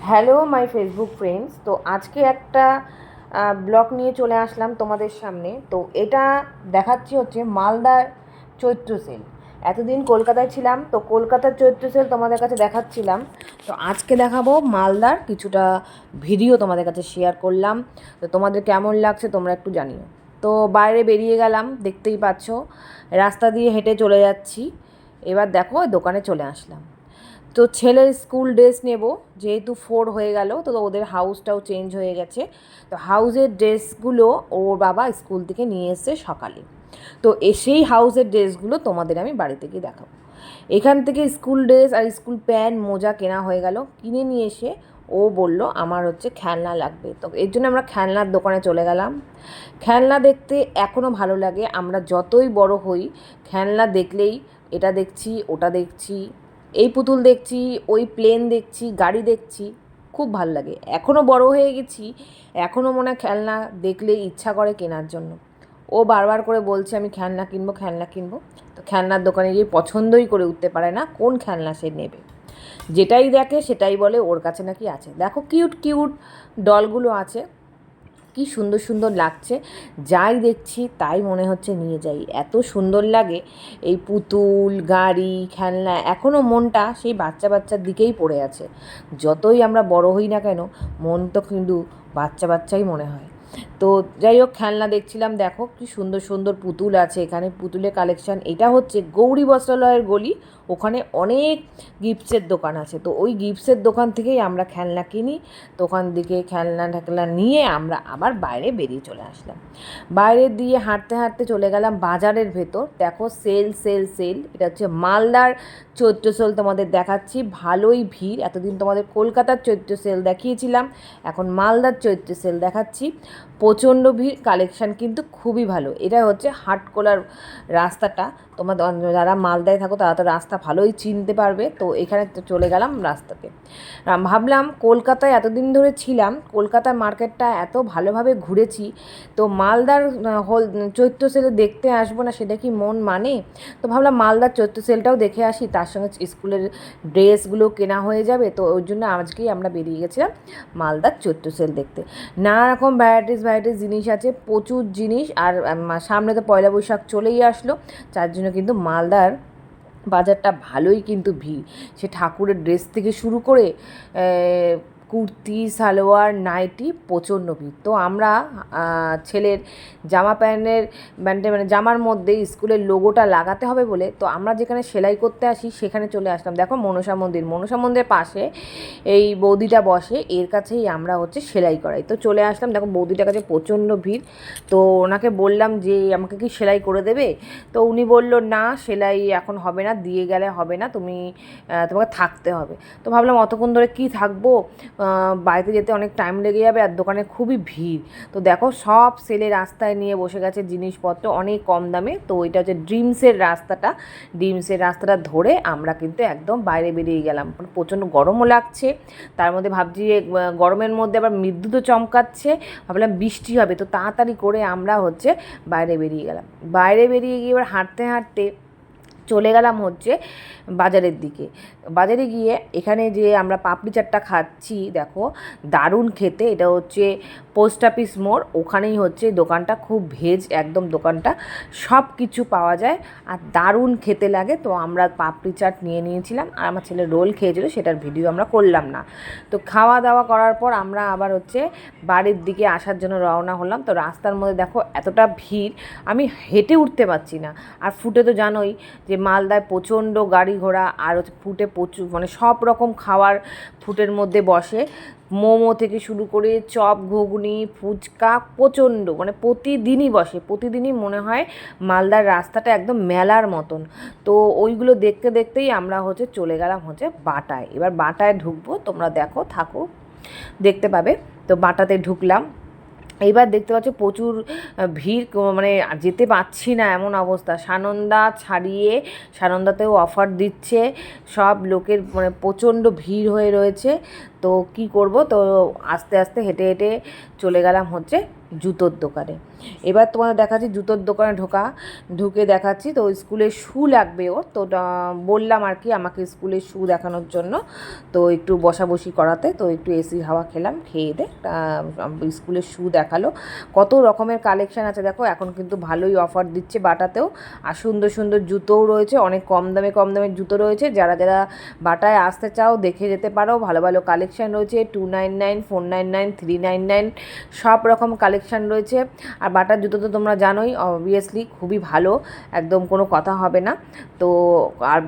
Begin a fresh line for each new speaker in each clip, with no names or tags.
Hello my Facebook friends. তো আজকে একটা ব্লগ নিয়ে চলে আসলাম তোমাদের সামনে। তো এটা দেখাচ্ছি হচ্ছে মালদার চৈত্র সেল। এতদিন কলকাতায় ছিলাম, তো কলকাতার চৈত্র সেল তোমাদের কাছে দেখাচ্ছিলাম। তো আজকে দেখাবো মালদার কিছুটা ভিডিও তোমাদের কাছে শেয়ার করলাম। তো তোমাদের কেমন লাগছে তোমরা একটু জানিও। তো বাইরে বেরিয়ে গেলাম, দেখতেই পাচ্ছ রাস্তা দিয়ে হেঁটে চলে যাচ্ছি। এবার দেখো দোকানে চলে আসলাম। তো ছেলের স্কুল ড্রেস নেব, যেহেতু 4 হয়ে গেল, তো ওদের হাউসটাও চেঞ্জ হয়ে গেছে। তো হাউসের ড্রেসগুলো ওর বাবা স্কুল থেকে নিয়ে এসছে সকালে। তো সেই হাউসের ড্রেসগুলো তোমাদের আমি বাড়িতে গিয়ে দেখাবো। এখান থেকে স্কুল ড্রেস আর স্কুল প্যান্ট মোজা কেনা হয়ে গেল। কিনে নিয়ে এসে ও বলল আমার হচ্ছে খেলনা লাগবে। তো এর জন্য আমরা খেলনার দোকানে চলে গেলাম। খেলনা দেখতে এখনও ভালো লাগে। আমরা যতই বড় হই, খেলনা দেখলেই এটা দেখছি, ওটা দেখছি, এই পুতুল দেখছি, ওই প্লেন দেখছি, গাড়ি দেখছি, খুব ভালো লাগে। এখনও বড় হয়ে গেছি, এখনও মনে হয় খেলনা দেখলেই ইচ্ছা করে কেনার জন্য। ও বারবার করে বলছে আমি খেলনা কিনবো, খেলনা কিনবো। তো খেলনার দোকানে গিয়ে পছন্দই করে উঠতে পারে না কোন খেলনা সে নেবে। যেটাই দেখে সেটাই বলে ওর কাছে নাকি আছে। দেখো কিউট কিউট ডলগুলো আছে, কি সুন্দর সুন্দর লাগছে। যাই দেখছি তাই মনে হচ্ছে নিয়ে যাই, এত সুন্দর লাগে এই পুতুল, গাড়ি, খেলনা। এখনও মনটা সেই বাচ্চা বাচ্চার দিকেই পড়ে আছে। যতই আমরা বড় হই না কেন, মন তো কিন্তু বাচ্চা বাচ্চাই মনে হয়। তো যাই হোক, খেলনা দেখছিলাম। দেখো কি সুন্দর সুন্দর পুতুল আছে এখানে, পুতুলের কালেকশান। এটা হচ্ছে গৌরী বস্ত্রালয়ের গলি, ওখানে অনেক গিফটসের দোকান আছে। তো ওই গিফটসের দোকান থেকেই আমরা খেলনা কিনি। তো ওখান থেকে খেলনা ঠেলনা নিয়ে আমরা আবার বাইরে বেরিয়ে চলে আসলাম। বাইরে দিয়ে হাঁটতে হাঁটতে চলে গেলাম বাজারের ভেতর। দেখো সেল সেল সেল, এটা হচ্ছে মালদার চৈত্র সেল তোমাদের দেখাচ্ছি। ভালোই ভিড়। এতদিন তোমাদের কলকাতার চৈত্র সেল দেখিয়েছিলাম, এখন মালদার চৈত্র সেল দেখাচ্ছি। প্রচণ্ড ভিড়, কালেকশান কিন্তু খুবই ভালো। এটা হচ্ছে হাটকোলার রাস্তাটা। তোমরা যারা মালদায় থাকো তারা তো রাস্তা ভালোই চিনতে পারবে। তো এখানে তো চলে গেলাম রাস্তাতে। ভাবলাম কলকাতায় এতদিন ধরে ছিলাম, কলকাতার মার্কেটটা এত ভালোভাবে ঘুরেছি, তো মালদার চৈত্র সেলে দেখতে আসবো না, সেটা কি মন মানে? তো ভাবলাম মালদার চৈত্র সেলটাও দেখে আসি, তার সঙ্গে স্কুলের ড্রেসগুলো কেনা হয়ে যাবে। তো ওই জন্য আজকেই আমরা বেরিয়ে গেছিলাম মালদার চৈত্র সেল দেখতে। নানা রকম ভ্যারাইটিস ভ্যারাইটিস জিনিস আছে, প্রচুর জিনিস। আর সামনে তো পয়লা বৈশাখ চলেই আসলো, যার জন্য কিন্তু মালদার বাজারটা ভালোই কিন্তু ভিড়। সে ঠাকুরের ড্রেস থেকে শুরু করে কুর্তি, সালোয়ার, নাইটি, প্রচণ্ড ভিড়। তো আমরা ছেলের জামা প্যান্টে মানে জামার মধ্যে স্কুলের লোগোটা লাগাতে হবে বলে, তো আমরা যেখানে সেলাই করতে আসি সেখানে চলে আসলাম। দেখো মনসা মন্দির, মনসা মন্দিরের পাশে এই বৌদিটা বসে, এর কাছেই আমরা হচ্ছে সেলাই করাই। তো চলে আসলাম। দেখো বৌদিটার কাছে প্রচণ্ড ভিড়। তো ওনাকে বললাম যে আমাকে কি সেলাই করে দেবে? তো উনি বললো না, সেলাই এখন হবে না, দিয়ে গেলে হবে না, তোমাকে থাকতে হবে। তো ভাবলাম অতক্ষণ ধরে কি থাকবো, বাড়িতে যেতে অনেক টাইম লেগে যাবে, আর দোকানে খুবই ভিড়। তো দেখো সব সেলে রাস্তায় নিয়ে বসে গেছে জিনিসপত্র অনেক কম দামে। তো এটা হচ্ছে ড্রিমসের রাস্তাটা ধরে আমরা কিন্তু একদম বাইরে বেরিয়ে গেলাম। প্রচণ্ড গরমও লাগছে, তার মধ্যে ভাবছি যে গরমের মধ্যে আবার বিদ্যুৎও চমকাচ্ছে, ভাবলাম বৃষ্টি হবে। তো তাড়াতাড়ি করে আমরা হচ্ছে বাইরে বেরিয়ে গেলাম। বাইরে বেরিয়ে গিয়ে এবার হাঁটতে হাঁটতে চলে গেলাম হচ্ছে বাজারের দিকে। বাজারে গিয়ে এখানে যে আমরা পাপড়ি চাটটা খাচ্ছি, দেখো দারুণ খেতে। এটা হচ্ছে পোস্ট অফিস মোড়, ওখানেই হচ্ছে দোকানটা, খুব ভেজ একদম দোকানটা, সব কিছু পাওয়া যায় আর দারুণ খেতে লাগে। তো আমরা পাপড়ি চাট নিয়ে নিয়েছিলাম, আর আমার ছেলে রোল খেয়েছিল, সেটার ভিডিও আমরা করলাম না। তো খাওয়া দাওয়া করার পর আমরা আবার হচ্ছে বাড়ির দিকে আসার জন্য রওনা হলাম। তো রাস্তার মধ্যে দেখো এতটা ভিড়, আমি হেঁটে উঠতে পারছি না। আর ফুটে তো জানোই যে মালদায় প্রচণ্ড গাড়ি ঘোড়া, আর হচ্ছে ফুটে প্রচুর মানে সব রকম খাবার ফুটের মধ্যে বসে। মোমো থেকে শুরু করে চপ, ঘুগনি, ফুচকা, প্রচণ্ড মানে প্রতিদিনই বসে। প্রতিদিনই মনে হয় মালদার রাস্তাটা একদম মেলার মতন। তো ওইগুলো দেখতে দেখতেই আমরা হচ্ছে চলে গেলাম হচ্ছে বাটায়। এবার বাটায় ঢুকবো, তোমরা দেখো থাকো, দেখতে পাবে। তো বাটাতে ঢুকলাম। এইবার দেখতে পাচ্ছ প্রচুর ভিড়, মানে যেতে পারছি না এমন অবস্থা। সানন্দা ছাড়িয়ে সানন্দাতেও অফার দিচ্ছে, সব লোকের মানে প্রচণ্ড ভিড় হয়ে রয়েছে। তো কি করব, তো আস্তে আস্তে হেঁটে হেঁটে চলে গেলাম হচ্ছে জুতোর দোকানে। এবার তোমাদের দেখাচ্ছি জুতোর দোকানে ঢুকে দেখাচ্ছি। তো স্কুলের শু লাগবে ওর, তো বললাম আর কি আমাকে স্কুলের শু দেখানোর জন্য, তো একটু বসাবসি করাতে, তো একটু এসির হাওয়া খেলাম, খেয়ে দে স্কুলের শু দেখালো। কত রকমের কালেকশান আছে দেখো, এখন কিন্তু ভালোই অফার দিচ্ছে বাটাতেও, আর সুন্দর সুন্দর জুতোও রয়েছে, অনেক কম দামের জুতো রয়েছে। যারা যারা বাটায় আসতে চাও দেখে যেতে পারো, ভালো ভালো কালেকশান রয়েছে, 299, 499, 399 সব রকম কালেকশান রয়েছে। আর বাটার জুতো তো তোমরা জানোই অবভিয়াসলি খুবই ভালো, একদম কোনো কথা হবে না। তো আর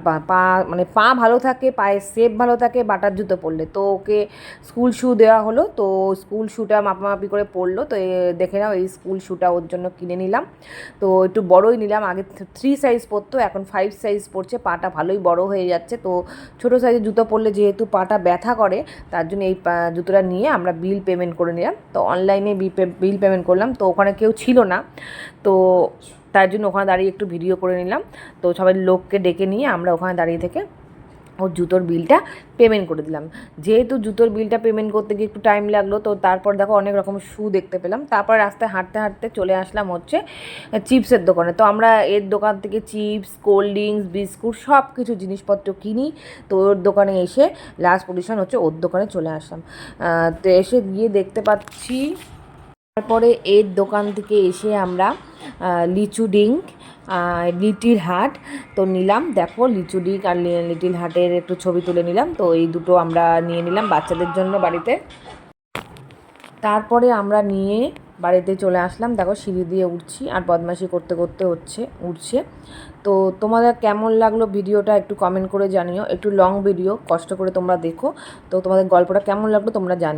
পা ভালো থাকে, পায়ের শেপ ভালো থাকে বাটার জুতো পরলে। তো ওকে স্কুল শু দেওয়া হলো, তো স্কুল শুটা মাপামাপি করে পরলো। তো দেখে নাও এই স্কুল শুটা ওর জন্য কিনে নিলাম। তো একটু বড়ই নিলাম, আগে 3 সাইজ পরতো, এখন 5 সাইজ পরছে, পাটা ভালোই বড় হয়ে যাচ্ছে। তো ছোটো সাইজের জুতো পরলে যেহেতু পাটা ব্যথা করে, তার জন্য এই জুতোটা নিয়ে আমরা বিল পেমেন্ট করে নিলাম। তো অনলাইনে বিল পেমেন্ট করলাম, তো ওখানে কেউ ছিল না, তো তার জন্য ওখানে দাঁড়িয়ে একটু ভিডিও করে নিলাম। তো সবাই লোককে ডেকে নিয়ে আমরা ওখানে দাঁড়িয়ে থেকে ওর জুতোর বিলটা পেমেন্ট করে দিলাম। যেহেতু জুতোর বিলটা পেমেন্ট করতে গিয়ে একটু টাইম লাগলো, তো তারপর দেখো অনেক রকম শু দেখতে পেলাম। তারপর রাস্তায় হাঁটতে হাঁটতে চলে আসলাম হচ্ছে চিপসের দোকানে। তো আমরা এর দোকান থেকে চিপস, কোল্ড ড্রিঙ্কস, বিস্কুট সব কিছু জিনিসপত্র কিনি। তো ওর দোকানে এসে লাস্ট পজিশন হচ্ছে ওর দোকানে চলে আসলাম। তো এসে গিয়ে দেখতে পাচ্ছি, তারপরে এর দোকান থেকে এসে আমরা লিচু ডিঙ্ক, লিটিল হার্ট তো নিলাম। দেখো লিচু ডিঙ্ক আর লিটিল হার্টের একটু ছবি তুলে নিলাম। তো এই দুটো আমরা নিয়ে নিলাম বাচ্চাদের জন্য বাড়িতে। তারপরে আমরা নিয়ে বাড়িতে চলে আসলাম। দেখো সিঁড়ি দিয়ে উঠছি আর বদমাইশি করতে করতে উঠছে। তো তোমাদের কেমন লাগলো ভিডিওটা একটু কমেন্ট করে জানিও, একটু লং ভিডিও, কষ্ট করে তোমরা দেখো। তো তোমাদের গল্পটা কেমন লাগলো তোমরা জানিও।